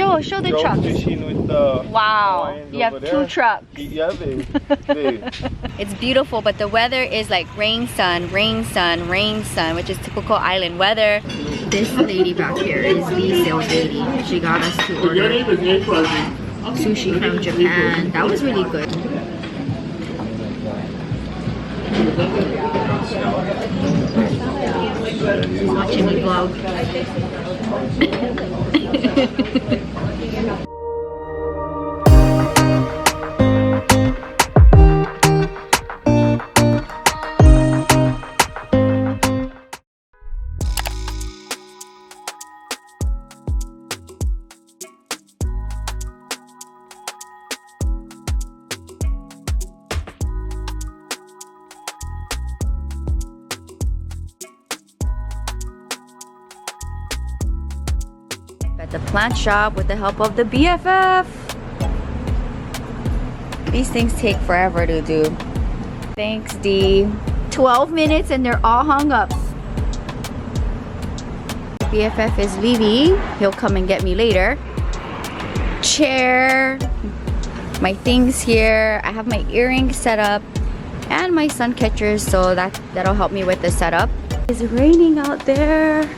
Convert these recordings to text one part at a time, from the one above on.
Show the trucks. Fishing with the Wow, Hawaiians you have over 2 there. trucks. Yeah, babe. Babe. It's beautiful, but the weather is like rain, sun, rain, sun, rain, sun, which is typical island weather. This lady back here is the sales lady. She got us to order sushi from Japan. That was really good. She's watching me vlog. At the plant shop with the help of the BFF. These things take forever to do. Thanks, D. 12 minutes and they're all hung up. BFF is leaving. He'll come and get me later. Chair. My things here. I have my earrings set up and my sun catchers, so that'll help me with the setup. It's raining out there.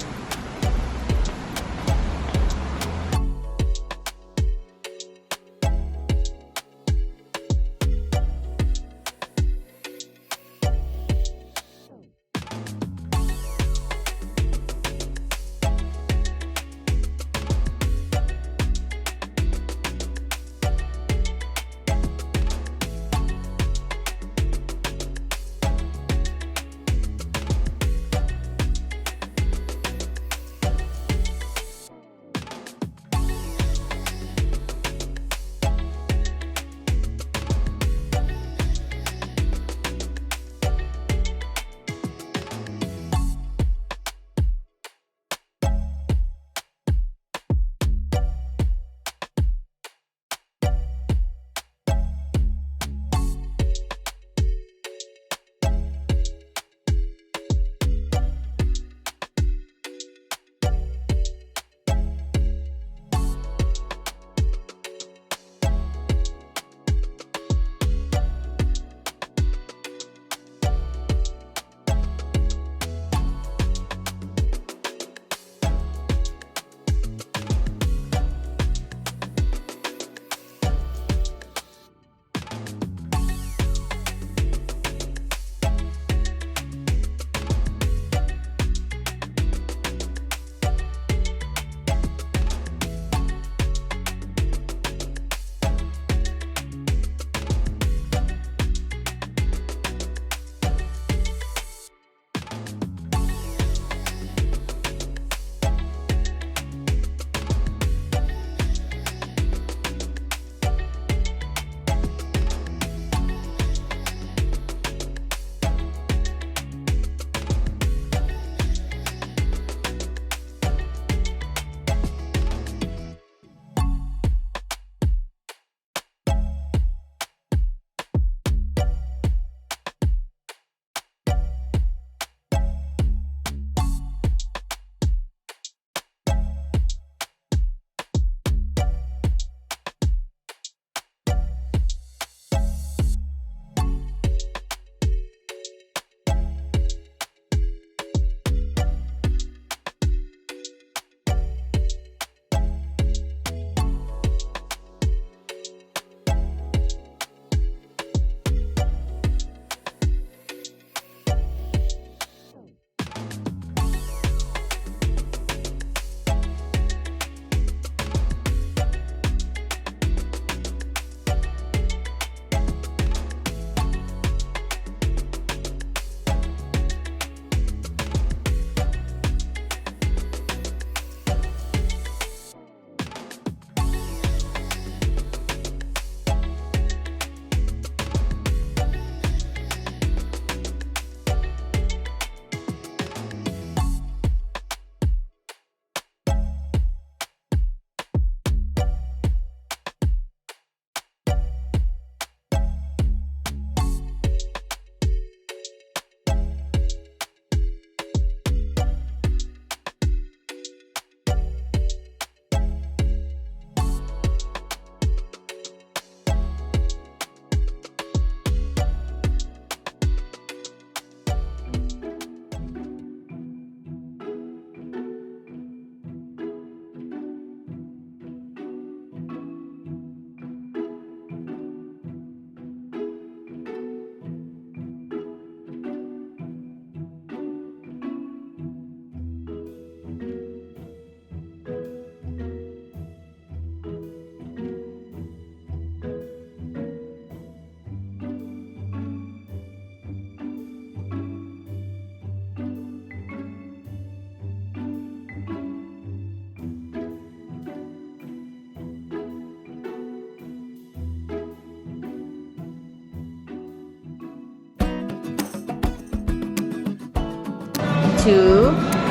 to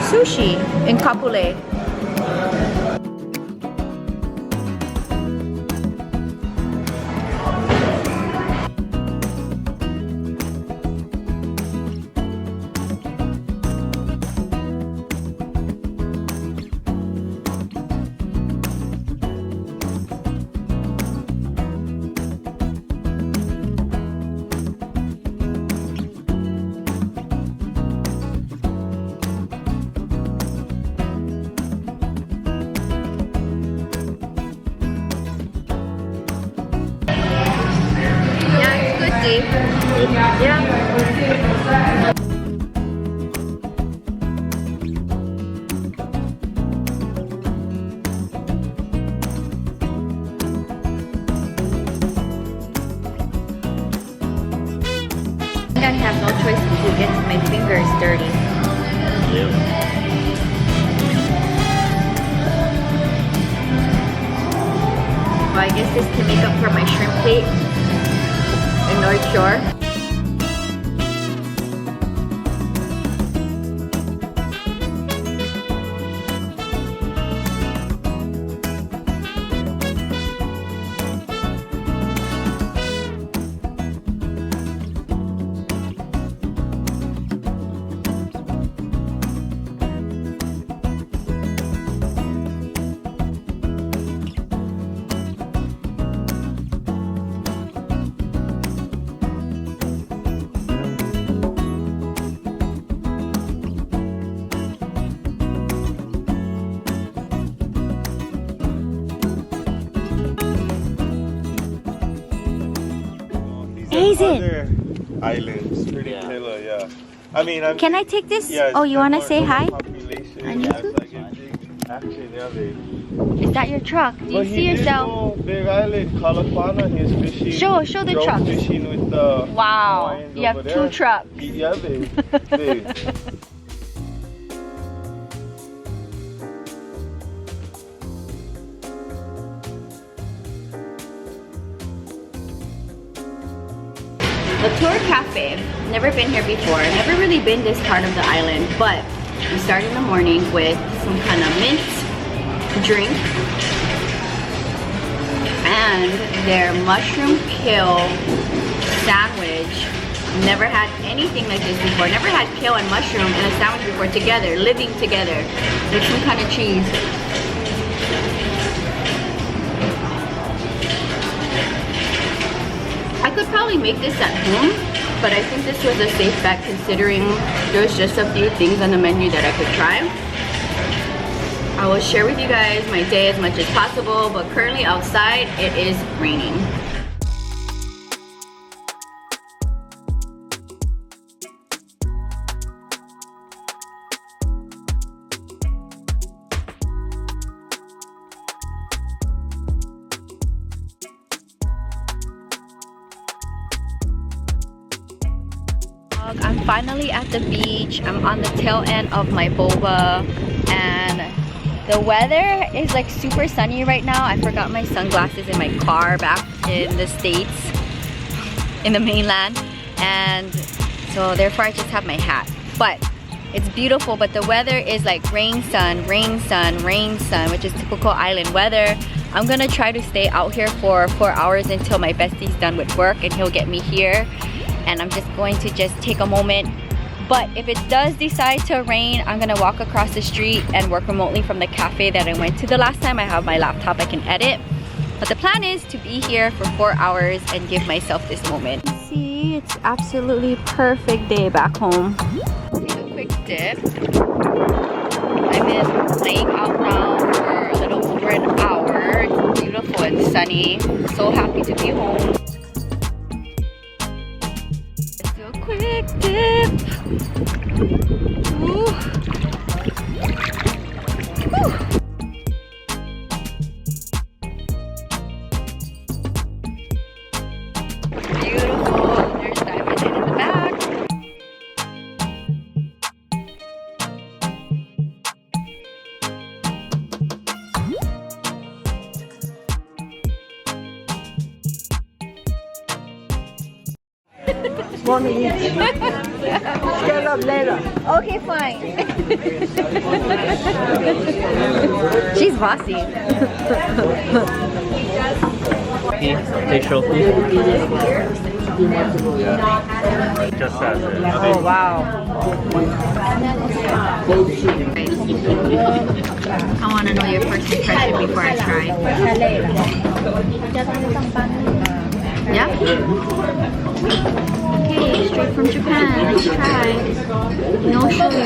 sushi in Kapolei. Yeah. I have no choice to get my fingers dirty. Well, I guess this can make up for my shrimp plate in North Shore. Other islands, pretty killer, yeah. I mean, Can I take this? Yeah, Oh, you want to say hi? I need to. Like a big action, yeah, babe. Is that your truck? Do you see yourself? Big island, Kalapana, he's fishing. Show the truck. Fishing with the Wow, Hawaiians you have over two there. trucks. Yeah, babe. Babe. The Tour Cafe, never been here before, never really been this part of the island, but we start in the morning with some kind of mint drink and their mushroom kale sandwich. Never had anything like this before, never had kale and mushroom in a sandwich before together, living together with some kind of cheese. I could probably make this at home, but I think this was a safe bet considering there's just a few things on the menu that I could try. I will share with you guys my day as much as possible, but currently outside it is raining. I'm finally at the beach. I'm on the tail end of my boba and the weather is like super sunny right now. I forgot my sunglasses in my car back in the States, in the mainland, and so therefore I just have my hat. But it's beautiful, but the weather is like rain, sun, rain, sun, rain, sun, which is typical island weather. I'm gonna try to stay out here for 4 hours until my bestie's done with work and he'll get me here. And I'm just going to just take a moment. But if it does decide to rain, I'm gonna walk across the street and work remotely from the cafe that I went to the last time. I have my laptop, I can edit. But the plan is to be here for 4 hours and give myself this moment. See, it's absolutely perfect day back home. Take a quick dip. I've been laying out now for a little over an hour. It's beautiful and sunny. So happy to be home. Quick dip. Ooh. Ooh. Beautiful. There's Diamond in the back. Want to eat? Get up later. Okay, fine. She's bossy. Facial food. Just says it. Oh, wow. I want to know your first impression before I try. Yeah? Okay, straight from Japan. Let's try. No sugar.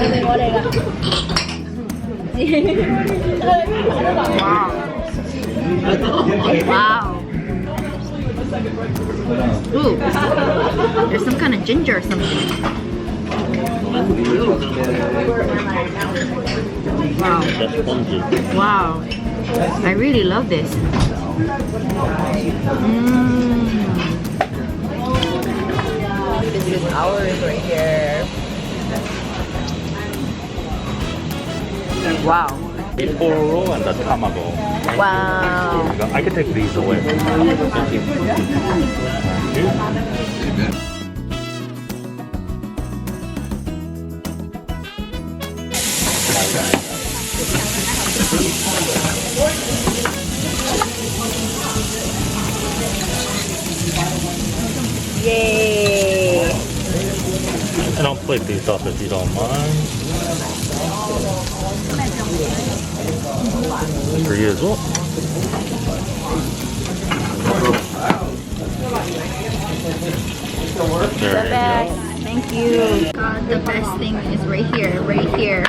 Wow. Wow. Ooh. There's some kind of ginger or something. Wow. Wow. I really love this. This is ours right here. Wow. Iporo and the tamago. Wow. I can take these away. Thank you. Yay! And I'll plate these up if you don't mind. For you as well. There The you best. go. Thank you. God, the best thing is right here, right here.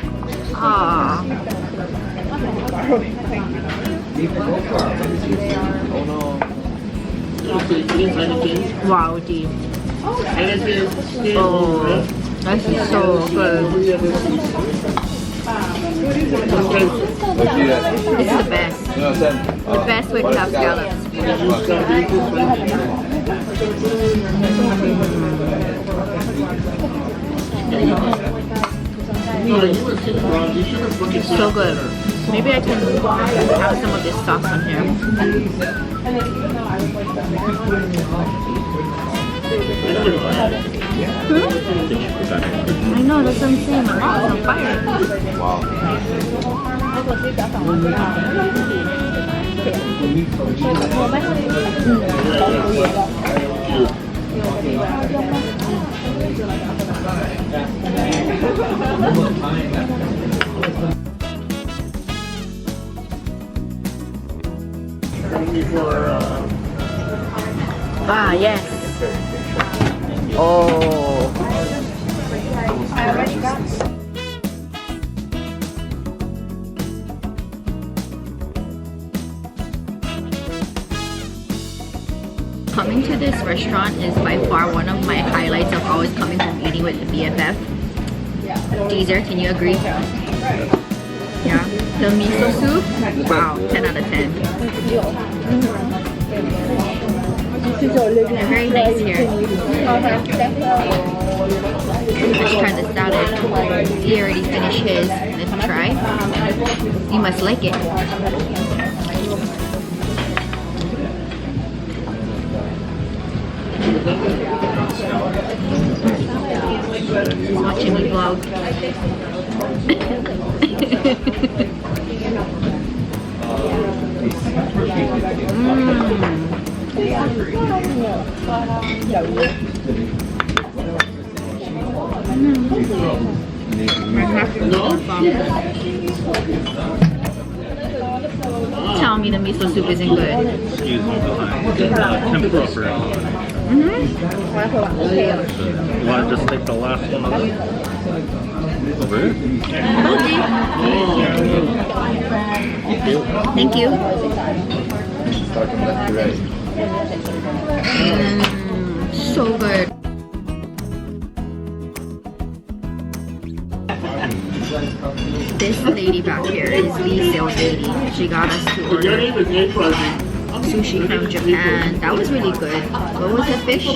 Ah. Wow, deep. Oh, this is so good. This is the best. The best way to have scallops. It's so good. Maybe I can have some of this sauce on here. I know, that's what I'm saying. My mouth is on fire. Ah, yes. Oh. Coming to this restaurant is by far one of my highlights of always coming home eating with the BFF. Teaser, can you agree? Yeah. The miso soup, wow, 10 out of 10. They're very nice here. Let's try the salad. He already finished his. Let's try. You must like it. He's watching me vlog. Tell me the miso soup isn't good. Excuse me, tempura for you want to just take the last one of them? Over here? Thank you. So good. This lady back here is the sales lady. She got us to order sushi from Japan. That was really good. What was the fish?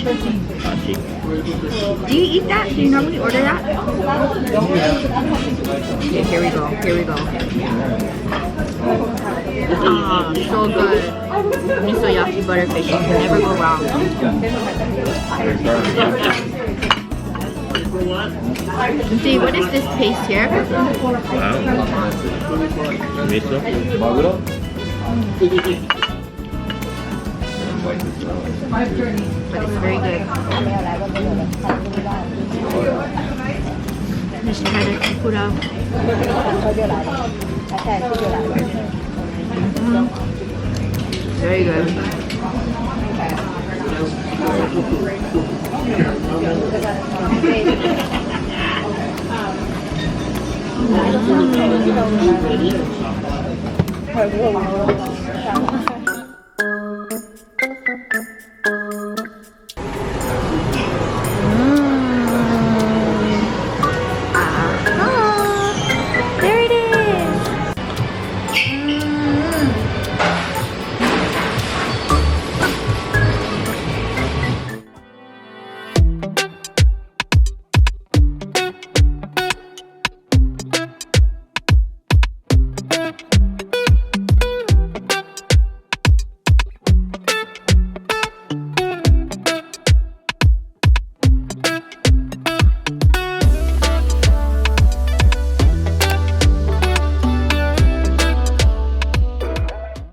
Do you eat that? Do you normally order that? Okay, here we go. Here we go. Ah, so good. Miso yaki butterfish. You can never go wrong. See, what is this paste here? Miso? But it's very good. Let's try the tempura. Very good.